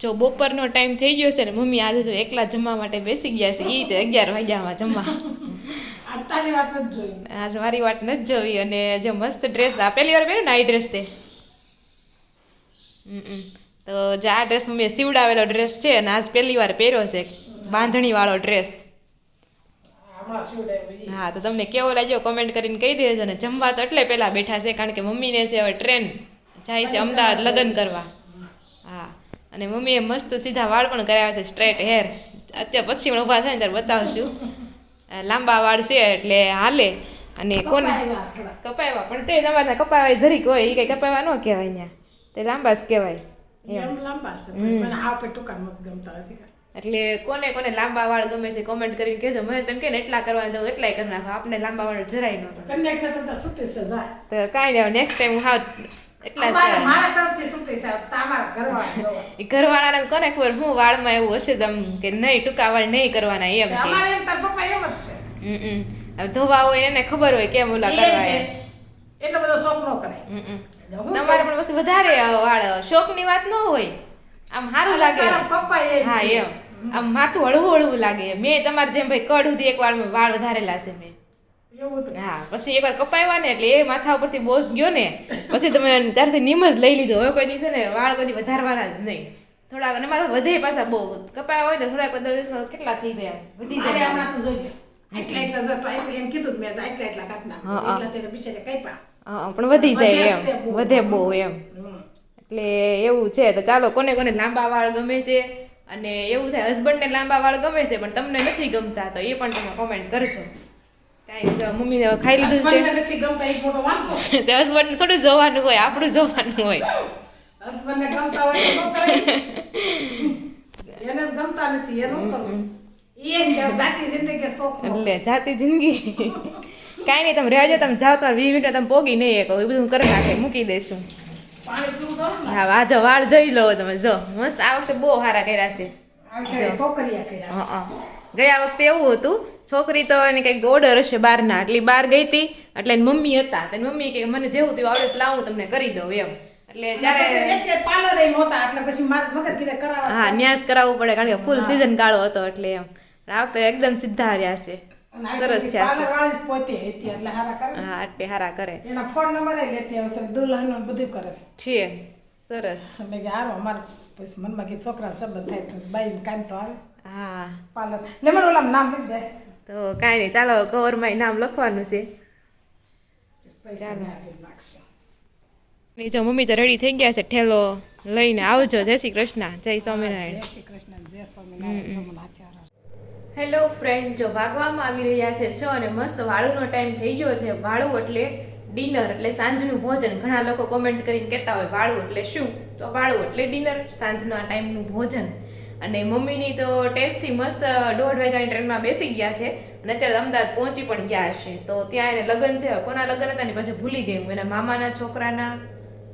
જો બપોરનો ટાઈમ થઈ ગયો છે ને મમ્મી આજે જો એકલા જમવા માટે બેસી ગયા છે એ તે 11 વાગ્યામાં જમવા. આજે મારી વાત નથી જોવી. અને જે મસ્ત ડ્રેસ આ પહેલી વાર પહેર્યો ને આ ડ્રેસ તે તો જે આ ડ્રેસ મમ્મીએ સીવડાવેલો ડ્રેસ છે અને આજ પહેલી વાર પહેર્યો છે બાંધણી વાળો ડ્રેસ. હા તો તમને કેવો લાગ્યો કોમેન્ટ કરીને કહી દેજો. ને જમવા તો એટલે પહેલા બેઠા છે કારણ કે મમ્મીને છે હવે ટ્રેન જાય છે અમદાવાદ લગ્ન કરવા. હા અને મમ્મીએ મસ્ત સીધા વાળ પણ કરાવ્યા છે સ્ટ્રેટ હેર. અત્યારે પછી પણ ઊભા થાય ને ત્યારે બતાવશું. લાંબા વાળ છે એટલે હાલે. અને કોને કપાવ્યા પણ તે તમારે કપાવાય જરીક હોય એ કઈ કપાવા ન કહેવાય ત્યાં તે લાંબા જ કહેવાય. એટલે કોને કોને લાંબા વાળ ગમે છે કોમેન્ટ કરીને કહેજો. મને તમે કે એટલા કરવા દઉં એટલાય કરી નાખો. આપણે લાંબા વાળ જરાય ન તો કાંઈ નહીં. નેક્સ્ટ ટાઈમ હાવ એટલા ઘરવાળાને કોને ખબર હું વાળમાં એવું હશે તમ કે નહીં ટૂંકા વાળ નહીં કરવાના એમ કે ધોવા હોય એને ખબર હોય કેમ ઓલા કરવા એટલો બધો શોખ ન કરે. તમારે પણ પછી વધારે વાળ શોખ ની વાત ન હોય. આમ સારું લાગે. હા એમ આમ માથું હળવું હળવું લાગે. મેં તમારે જેમ ભાઈ કડ સુધી એક વાળ વધારેલા છે મેં. હા પછી એકવાર કપાવ્યા ને એટલે એ માથા ઉપરથી બોજ ગયો ને પછી તમે ત્યારથી નિમ જ લઈ લીધો. હવે કોઈ દિવસે ને વાળ કોઈ વધારવાના જ નહીં. થોડાક અને મારા વધે પાછા બહુ કપાયા હોય તો થોડાક દિવસ કેટલા થઈ જાય વધી જાય. પણ વધી જાય એમ વધે બહુ એમ. એટલે એવું છે. તો ચાલો કોને કોને લાંબા વાળ ગમે છે અને એવું થાય હસબન્ડને લાંબા વાળ ગમે છે પણ તમને નથી ગમતા તો એ પણ તમે કોમેન્ટ કરજો. કાંઈ જો મમ્મીને ખાઈ લીધું છે તે હસબન્ડને થોડું જોવાનું હોય આપણું જોવાનું હોય. હસબન્ડને ગમતા હોય તો કરે એને ગમતા નથી એનું કરવું એ જાતી જિંદગી શોખ એટલે જાતી જિંદગી કાંઈ નહીં. તમે રહેજો તમે જાઓ તો 20 મિનિટ તમે પોગી નહીં કહો એ બધું કરી નાખે મૂકી દઈશું. હા આજે વાળ જોઈ લો તમે જો મસ્ત. આ વખતે બહુ સારા કર્યા છે. ગયા વખતે એવું હતું છોકરી તો એને કંઈક ઓર્ડર હશે બહારના એટલે બહાર ગઈ હતી એટલે એની મમ્મી હતા. તેની મમ્મી કે મને જેવું તેવું આવડે લાવું તમને કરી દઉં એમ. એટલે હા ન્યાસ કરાવવું પડે કારણ કે ફૂલ સીઝન ગાળો હતો એટલે એમ. આ વખતે એકદમ સીધા રહ્યા છે. સરસ છે. હા એટલે હારા કરે છે. સરસ. હા તો કાંઈ નહીં ચાલો કવરમાં નામ લખવાનું છે. જો મમ્મી તો રેડી થઈ ગયા છે. ઠેલો લઈને આવજો. જય શ્રી કૃષ્ણ. જય સ્વામિનારાયણ. હેલો ફ્રેન્ડ, જો ભાગવામાં આવી રહ્યા છે 6 અને મસ્ત વાળુનો ટાઈમ થઈ ગયો છે. વાળું એટલે ડિનર એટલે સાંજનું ભોજન. ઘણા લોકો કોમેન્ટ કરીને કહેતા હોય વાળું એટલે શું, તો વાળું એટલે ડિનર સાંજના ટાઈમનું ભોજન. અને મમ્મીની તો ટેસ્ટથી મસ્ત 1:30 વાગ્યાની ટ્રેનમાં બેસી ગયા છે અને અત્યારે અમદાવાદ પહોંચી પણ ગયા હશે. તો ત્યાં એને લગ્ન છે. કોના લગ્ન હતા ને પછી ભૂલી ગઈ હું. એના મામાના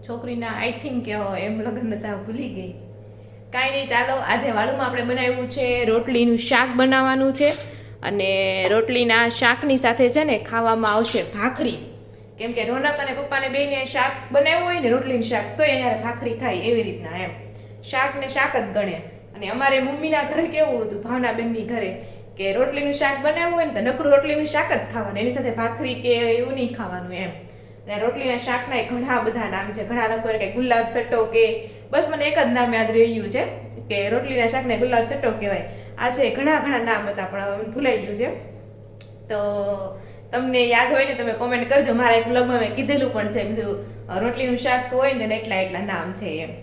છોકરીના આઈ થિંક એમ લગ્ન હતા ભૂલી ગઈ. કાંઈ નહીં ચાલો આજે વાળુમાં આપણે બનાવ્યું છે રોટલીનું શાક બનાવવાનું છે. અને રોટલીના શાકની સાથે છે ને ખાવામાં આવશે ભાખરી. કેમ કે રોનક અને પપ્પાને બેને શાક બનાવ્યું હોય ને રોટલીનું શાક તો એને ભાખરી ખાય એવી રીતના એમ. શાક ને શાક જ ગણે. અને અમારે મમ્મીના ઘરે કેવું હતું ભાવનાબેનની ઘરે કે રોટલીનું શાક બનાવ્યું હોય ને તો નકરું રોટલીનું શાક જ ખાવાનું એની સાથે ભાખરી કે એવું નહીં ખાવાનું એમ. અને રોટલીના શાકના ઘણા બધા નામ છે. ઘણા લોકો કે ગુલાબ સટ્ટો કે બસ મને એક જ નામ યાદ રહ્યું છે કે રોટલીના શાકને ગુલાબ સટ્ટો કહેવાય. આ છે ઘણા નામ હતા પણ ભૂલાઈ ગયું છે. તો તમને યાદ હોય ને તમે કોમેન્ટ કરજો. મારા એક બ્લોગમાં મેં કીધેલું પણ છે બધું રોટલીનું શાક હોય ને એટલા નામ છે એમ.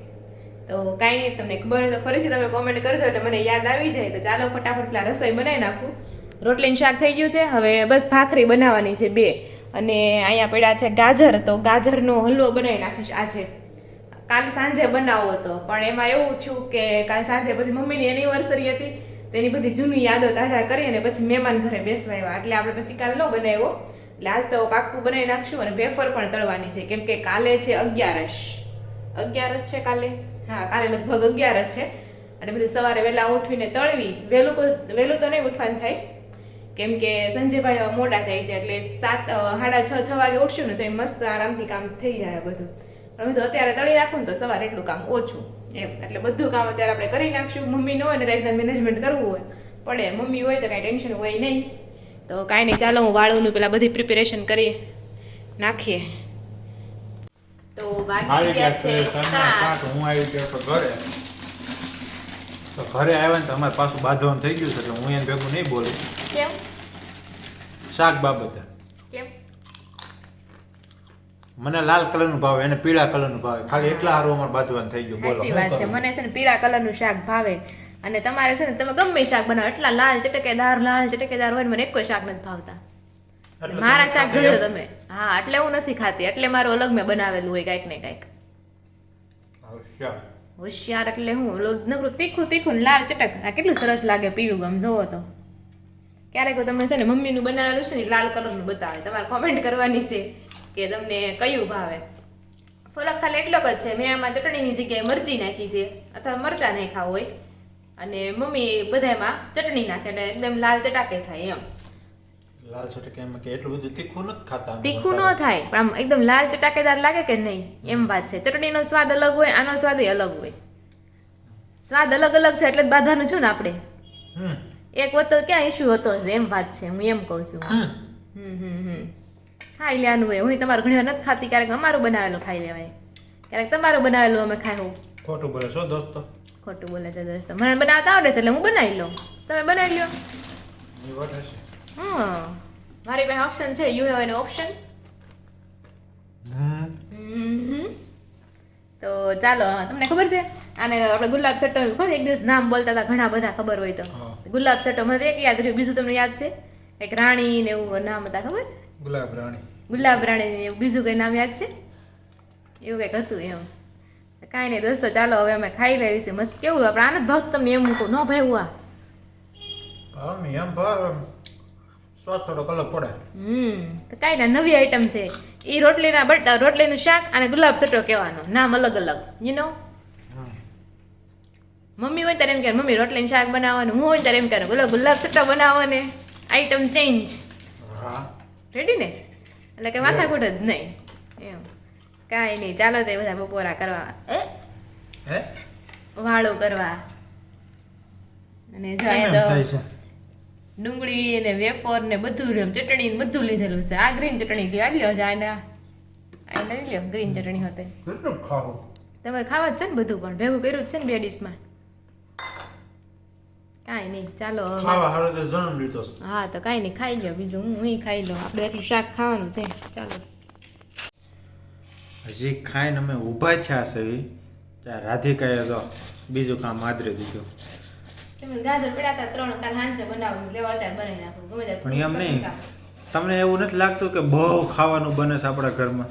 તો કાંઈ નહીં તમને ખબર હોય તો ફરીથી તમે કોમેન્ટ કરજો એટલે મને યાદ આવી જાય. તો ચાલો ફટાફટ પેલા રસોઈ બનાવી નાખું. રોટલીનું શાક થઈ ગયું છે. હવે બસ ભાખરી બનાવવાની છે 2. અને અહીંયા પડ્યા છે ગાજર. તો ગાજરનો હલવો બનાવી નાખીશ આજે. કાલ સાંજે બનાવવો હતો પણ એમાં એવું થયું કે કાલ સાંજે પછી મમ્મીની એનિવર્સરી હતી તેની બધી જૂની યાદો તાજા કરી અને પછી મહેમાન ઘરે બેસવા આવ્યા એટલે આપણે પછી કાલ ન બનાવ્યો. એટલે આજ તો પાક્કું બનાવી નાખશું. અને વેફર પણ તળવાની છે કેમ કે કાલે છે 11 છે કાલે. હા કાલે લગભગ 11 છે. અને બધું સવારે વહેલા ઉઠવીને તળવી. વહેલું તો નહીં ઉઠવાનું થાય કેમ કે સંજયભાઈ મોડા થાય છે એટલે 7:30 6 વાગે ઉઠશું ને તો એ મસ્ત આરામથી કામ થઈ જાય બધું. પણ તો અત્યારે તળી રાખું ને તો સવારે એટલું કામ ઓછું એમ એટલે બધું કામ અત્યારે આપણે કરી નાખશું. મમ્મી ન હોય ને રીતના મેનેજમેન્ટ કરવું હોય પડે, મમ્મી હોય તો કાંઈ ટેન્શન હોય નહીં. તો કાંઈ નહીં, ચાલો હું વાળુંનું પેલા બધી પ્રિપેરેશન કરી નાખીએ. તો વાગી ગયા છે 7. હું આવી ગયો તો ઘરે આવ્યા ને તો અમારે પાછું બાંધવાનું થઈ ગયું છે એટલે હું એને ભેગું નહીં બોલું કેમ શાક બાબતે. કેમ મને લાલ કલરનું ભાવે, એને પીળા કલરનું ભાવે, ખાલી એટલા હારું અમારે બાંધવાનું થઈ ગયું. બોલો સાચી શું વાત છે, કરું? મને છે ને પીળા કલરનું શાક ભાવે અને તમારે છે ને તમે ગમે શાક બનાવો એટલા લાલ ચટકેદાર હોય ને મને કોઈ શાક નથી ભાવતા. એટલે મારા તમે શાક સાથે જોજો એમ? તમે. હા એટલે હું નથી ખાતી, એટલે મારું અલગ મેં બનાવેલું હોય કાંઈક ને કાંઈક. હોશિયાર. હોશિયાર એટલે હું ઓલું નકરું તીખું ને લાલ ચટક. આ કેટલું સરસ લાગે પીળું ગમ જોવો તો. ક્યારેક તમે છે ને મમ્મીનું બનાવેલું છે ને લાલ કલરનું બતાવે, તમારે કોમેન્ટ કરવાની છે કે તમને કયું ભાવે. ફરક ખાલી એટલો જ છે, મેં આમાં ચટણીની જગ્યાએ મરચી નાખી છે અથવા મરચાં નાખ્યા હોય અને મમ્મી બધામાં ચટણી નાખે એટલે એકદમ લાલ ચટાકે થાય એમ. લાલ ચટકે એમ કે એટલું બધું તીખું નથી ખાતા અમે. તીખું ન થાય પણ આમ એકદમ લાલ ચટાકેદાર લાગે કે નહીં એમ વાત છે. ચટણીનો સ્વાદ અલગ હોય, આનો સ્વાદ અલગ હોય. સ્વાદ અલગ છે એટલે જ બાંધવાનું છું ને આપણે. હમ. એક વખત ક્યાં ઇશ્યુ હતો જ એમ વાત છે, હું એમ કહું છું. હમ. ખાઈ લેવાનું હોય. હું તમારું ઘણી વાર નથી ખાતી, ક્યારેક અમારું બનાવેલું ખાઈ લેવાય, ક્યારેક તમારું બનાવેલું અમે ખાઈ. ખોટું બોલે છો દોસ્તો? ખોટું બોલે છે દોસ્તો. મને બનાવતા આવડે છે એટલે હું બનાવી લઉં, તમે બનાવી લો. એ વાત હશે. મારી પાસે ઓપ્શન છે, યુ હેવ એન ઓપ્શન. તો ચાલો, તમને ખબર છે આને આપણે ગુલાબ સટ્ટો ખબર છે? એક દિવસ નામ બોલતા હતા ઘણા બધા, ખબર હોય તો. હા. ગુલાબ સટ્ટો મને તો એક યાદ રહ્યું, બીજું તમને યાદ છે? એક રાણી ને એવું નામ હતા, ખબર? ગુલાબ રાણી. ગુલાબ રાણી ને એવું બીજું કઈ નામ યાદ છે? એવું કંઈક હતું એમ. કાંઈ નહીં દોસ્તો, ચાલો હવે અમે ખાઈ લેવી છે. મસ્ત કેવું આપણે આનંદ ભાગ તમને એમ મૂકું ન ભાઈ આ. ભાવ નહીં એમ ભાવ સ્વાદ થોડોક અલગ પડે. તો કાંઈ ના, નવી આઈટમ છે એ. રોટલીનું શાક અને ગુલાબ સટ્ટો કહેવાનો, નામ અલગ અલગ, યુ નો. મમ્મી હોય ત્યારે એમ કે મમ્મી રોટલીનું શાક બનાવવાનું, હું હોય ત્યારે એમ કે ગુલાબ સટ્ટો બનાવવાને. Item change. હા. રેડી ને? એટલે કે માથાકૂટ જ નહીં એમ. કાંઈ નહીં, ચાલો તે બધા બપોરા કરવા, હે? વાળું કરવા. અને જો કેમ એમ અહીંયા થાય તો છે? ડુંગળી ને વેફર ને બધું એમ ચટણી ને બધું લીધેલું છે. આ ગ્રીન ચટણી લ્યો, આ લ્યો છે, આ લઈ લ્યો ગ્રીન ચટણી હોતે. કેટલું ખાવું? તમે ખાવા જ છે ને બધું, પણ ભેગું કર્યું જ છે ને બે ડીશમાં. કાંઈ નહીં, ચાલો હવે. ખાવા હારો તો જન્મ લીધો છે. હા તો કાંઈ નહીં, ખાઈ લો બીજું, હું ખાઈ લઉં. આપણે એટલું શાક ખાવાનું છે. ચાલો હજી ખાઈને અમે ઊભા થયા છે ત્યાં રાધિકાએ જો બીજું કામ આદરી દીધું. તમે ગાજર પડ્યા હતા 3, કાલ હાંજે બનાવું, લેવા અત્યારે બનાવી નાખું ગમે ત્યારે. પણ એમ નહીં, તમને એવું નથી લાગતું કે બહુ ખાવાનું બને છે આપણા ઘરમાં?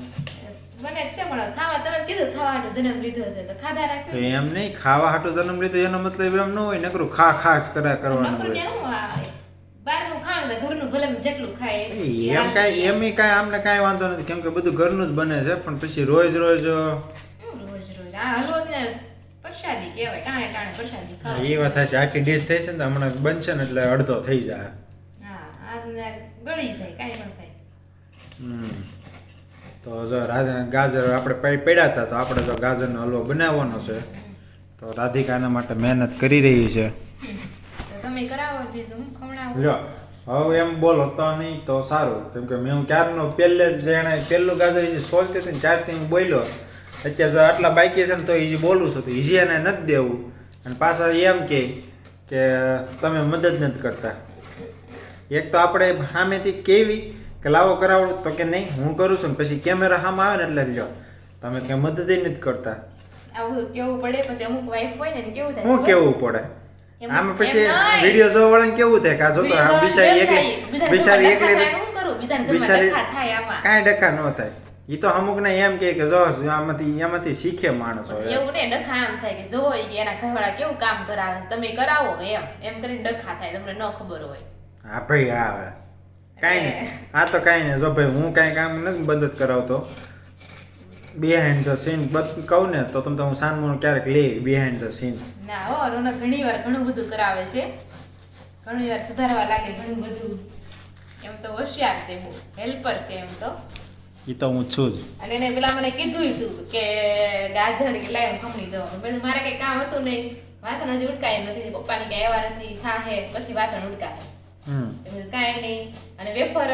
બને જ છે પણ ખાવા તમે કીધું ખાવાનો જન્મ લીધો છે તો ખાધા તો રાખ્યું. એમ નહીં, ખાવા હાટો જન્મ લીધો એનો મતલબ એમ ન હોય નકરું ખા જ કર્યા કરવાનું નકરું હોય. ક્યાં હું આવે? બહારનું ખાવાનું તો ઘરનું ભલે જેટલું ખાય એટલું. એમ કાંઈ એમ કાંઈ આમને કાંઈ વાંધો નથી, કેમ કે બધું ઘરનું જ બને છે. પણ પછી રોજ રોજ આ હલવો જ ને પ્રસાદી કહેવાય, ટાણે પ્રસાદી ખાવા. એ વાત થાય છે. આખી ડીશ થઈ છે ને તો હમણાં બનશે ને એટલે અડધો થઈ જાય. હા આ ગળી જાય, કાંઈ ન થાય. તો જો ગાજર આપણે પડ્યા હતા તો આપણે જો ગાજરનો હલવો બનાવવાનો છે. તો રાધિકા એના માટે મહેનત કરી રહી છે. તો તમે કરાવો બીજું હું ખવડાવું. લ્યો હવે એમ બોલો તો નહીં તો સારું, કેમ કે મેં હું ક્યારનો પહેલું ગાજર એ સોલતી હતી ને ચારથી હું બોલ્યો. અત્યારે જો આટલા બાકી છે ને તો એ બોલું છું તો ઈજી એને નથી દેવું. અને પાછા એમ કે તમે મદદ નથી કરતા. એક તો આપણે સામેથી કેવી કે લાવો કરાવડું તો કે નહીં હું કરું છું ને પછી કેમેરા સામે આવે ને એટલે લ્યો તમે કે મદદ નથી કરતા. આવું કેવું પડે પછી અમુક વાઈફ હોય ને કેવું થાય શું કેવું પડે? આમાં પછી વિડીયો જોવા વાળાને કેવું થાય કે આ જોતો આ બિચારી એકલી કાંઈ ડખા ન થાય. એ તો અમુક ને એમ કે જો એમાંથી શીખે માણસો. એવું ને ડખા આમ થાય કે જો એના ઘરવાળા કેવું કામ કરાવે છે તમે કરાવો એમ કરીને ડખા થાય, તમને ન ખબર હોય. હા ભાઈ આવે કાંઈ નહીં, આ તો કાંઈ નહીં. જો ભાઈ હું કાંઈ કામ નથી મદદ કરાવતો. બિહાઇન્ડ ધ સીન કહું ને તો તમને હું સાનમોનું ક્યારેક લે બિહાઇન્ડ ધ સીન. ના હો, રોનક ઘણી વાર ઘણું બધું કરાવે છે, ઘણી વાર સુધારવા લાગે ઘણું બધું. એમ તો હોશિયાર છે, બહુ હેલ્પર છે એમ તો. એ તો હું છું જ. અને એને પેલા મને કીધું હતું કે ગાજર કે લાવ ખમણી દો. પછી મારે કઈ કામ હતું નહીં, વાસણ હજી ઉટકાય નથી, પપ્પાની કઈ એવા નથી થાહે પછી વાસણ ઉટકાય. કાંઈ નહીં. અને વેફર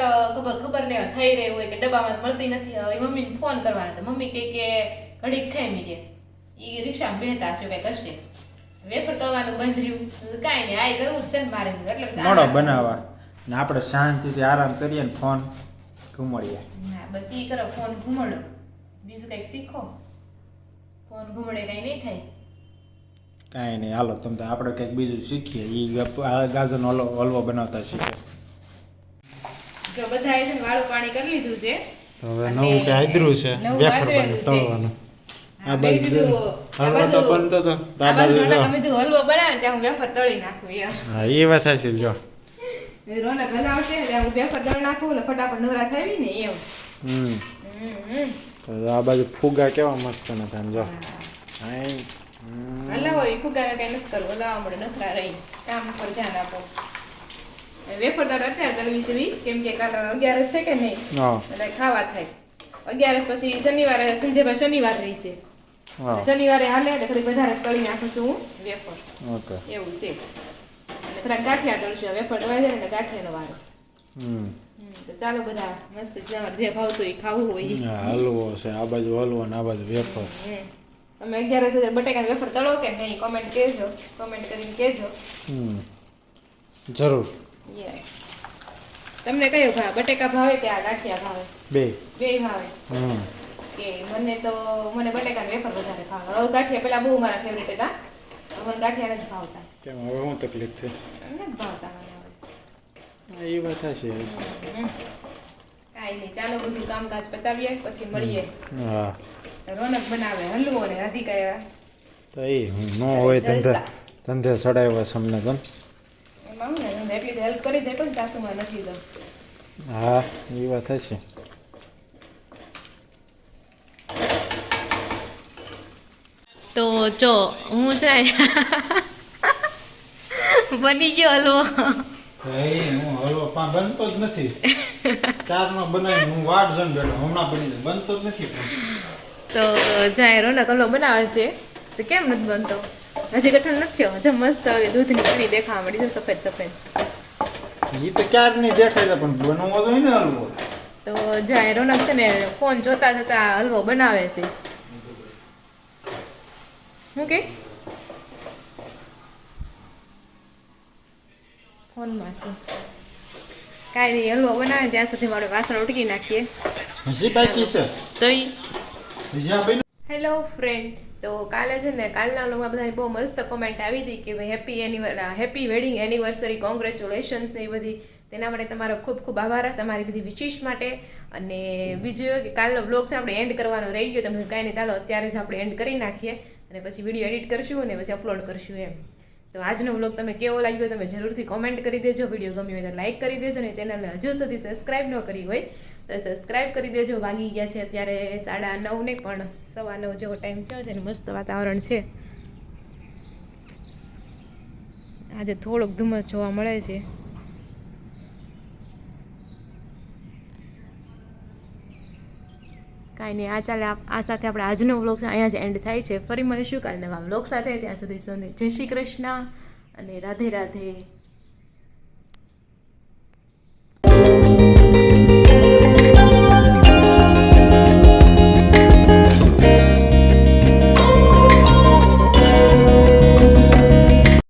ખબર નહીં થઈ રહી હોય કે ડબ્બામાં મળતી નથી, હવે મમ્મીને ફોન કરવાનો. તો મમ્મી કે ઘડીક ખાઈ મી કે ઈ રિક્ષામાં બેઠા છે કઈ કશે વેફર કરવાનું બંધ રહ્યું. કાંઈ નહીં, આય કરવું જ છે ને મારે. એટલે પછી મોડો બનાવવા ને આપણે શાંતિથી આરામ કરીએ ને ફોન ઘુમાડીએ. હા બસ ઈ કરો, ફોન ઘુમાડો, બીજું કંઈક શીખો. ફોન ઘુમાડે કઈ નહીં થાય. કાંઈ નહીં, હાલો તમે તો આપણે કંઈક બીજું શીખીએ. એ ગાજરનો હલવો બનાવતા શીખે. જો બધાએ છે ને વાળું પાણી કરી લીધું છે. હવે અને નવું કે આદરું છે નવું વેફર આદરેલું છે. તળવાનું. હા, મેં કીધું, હલવો તો બનતો તો આ બાજુ રોનક અમે કીધું હલવો બનાવે ત્યાં હું વેફર તળી નાખું એમ. હા એ વાત સાચી. જો રોનક બનાવશે ત્યાં હું વેફર તળી નાખું એટલે ફટાફટ નવરા થઈ ને એમ. હમ હમ. તો આ બાજુ ફુગા કેવા મસ્ત નથી આમ જો. હાય. હલાવો એ ફુગાને કઈ નથી કરવું, હલાવવા મળે નખરા રહી, કામ પર ધ્યાન આપો. વેફર દાળ અત્યારે તળવી છે કેમ કે કાલે 11 છે કે નહીં, હા એટલે ખાવા થાય. 11 પછી શનિવારે સંજયભાઈ શનિવાર રહી છે, હા શનિવારે હાલે એટલે થોડી વધારે તળી નાખું છું હું વેફર. ઓકે. એવું છે. અને થોડા ગાંઠિયા તળશું, વેફર દવાઈ જાય ને ગાંઠિયાનો વારો. તો ચાલો બધા મસ્ત તમારે જે ભાવતું એ ખાવું હોય ઈ. હલવો છે આ બાજુ હલવો ને આ બાજુ વેફર. તમે 11 બટેકા વેફર તળો કે નહીં કોમેન્ટ કહેજો, કોમેન્ટ કરીને કહેજો. જરૂર. યસ. તમને કયું ભાવે, બટેકા ભાવે કે આ ગાંઠિયા ભાવે? બે ભાવે. કે મને બટેકા વેફર વધારે ભાવે. હવે ગાંઠિયા પેલા બહુ મારા ફેવરેટ હતા, હવે મને ગાંઠિયા નથી ભાવતા. કેમ હવે શું તકલીફ છે? નથી ભાવતા મને હવે. એ વાત છે. કાંઈ નહીં, ચાલો બધું કામકાજ પતાવીએ પછી મળીએ. હા રોનક બનાવે હલવો ને રાધિકા તો એ ન હોય ધંધે સડાવ્યા છે અમને તો. એમાં હું ને એટલી હેલ્પ કરી દે કોઈ સાસુમાં નથી તો. હા એ વાત છે. તો જો હું છે બની ગયો હલવો. હું હલવો બનતો જ નથી. ચારનો બનાવી હું વાટ જણ બેઠો હમણાં બની જાય, બનતો જ નથી. તો જાય રોનક હલવો બનાવે છે તો કેમ નથી બનતો? હજી ગઠણ નથી થયો, હજુ મસ્ત દૂધની કણી દેખાવા મળી છે સફેદ સફેદ. એ તો ક્યારે નહીં દેખાય છે પણ બનવો જોઈએ ને હલવો. તો જાય રોનક છે ને ફોન જોતા જોતા હલવો બનાવે છે. શું કે ફોનમાં છે કાંઈ નહીં, હલવો બનાવે ત્યાં સુધી મારે વાસણ ઉટકી નાખીએ. હજી બાકી છે તો હજી આ બન્યું. હેલો ફ્રેન્ડ, તો કાલે છે ને કાલના વ્લોગમાં બધાની બહુ મસ્ત કોમેન્ટ આવી હતી કે ભાઈ હેપી વેડિંગ એનિવર્સરી, કોંગ્રેચ્યુલેશન્સ ને એ બધી. તેના માટે તમારો ખૂબ ખૂબ આભાર તમારી બધી વિશિષ માટે. અને બીજું કે કાલનો વ્લોગ છે આપણે એન્ડ કરવાનો રહી ગયો, તમે કાંઈ નહીં ચાલો અત્યારે જ આપણે એન્ડ કરી નાખીએ અને પછી વિડીયો એડિટ કરશું અને પછી અપલોડ કરશું એમ. તો આજનો વ્લોગ તમે કેવો લાગ્યો તમે જરૂરથી કોમેન્ટ કરી દેજો. વિડીયો ગમ્યો હોય તો લાઈક કરી દેજો અને ચેનલને હજુ સુધી સબસ્ક્રાઈબ ન કરી હોય તો સબસ્ક્રાઈબ કરી દેજો. વાગી ગયા છે અત્યારે 9:30 ને પણ 9:15 જેવો ટાઈમ થયો છે અને મસ્ત વાતાવરણ છે. આજે થોડોક ધુમ્મસ જોવા મળે છે. કાંઈ નહીં, આ ચાલે આ સાથે આપણે આજનો વ્લોગ અહીંયા જ એન્ડ થાય છે. ફરી મળીશું કાલે નવા વ્લોગ સાથે. ત્યાં સુધી સૌને જય શ્રી કૃષ્ણ અને રાધે રાધે.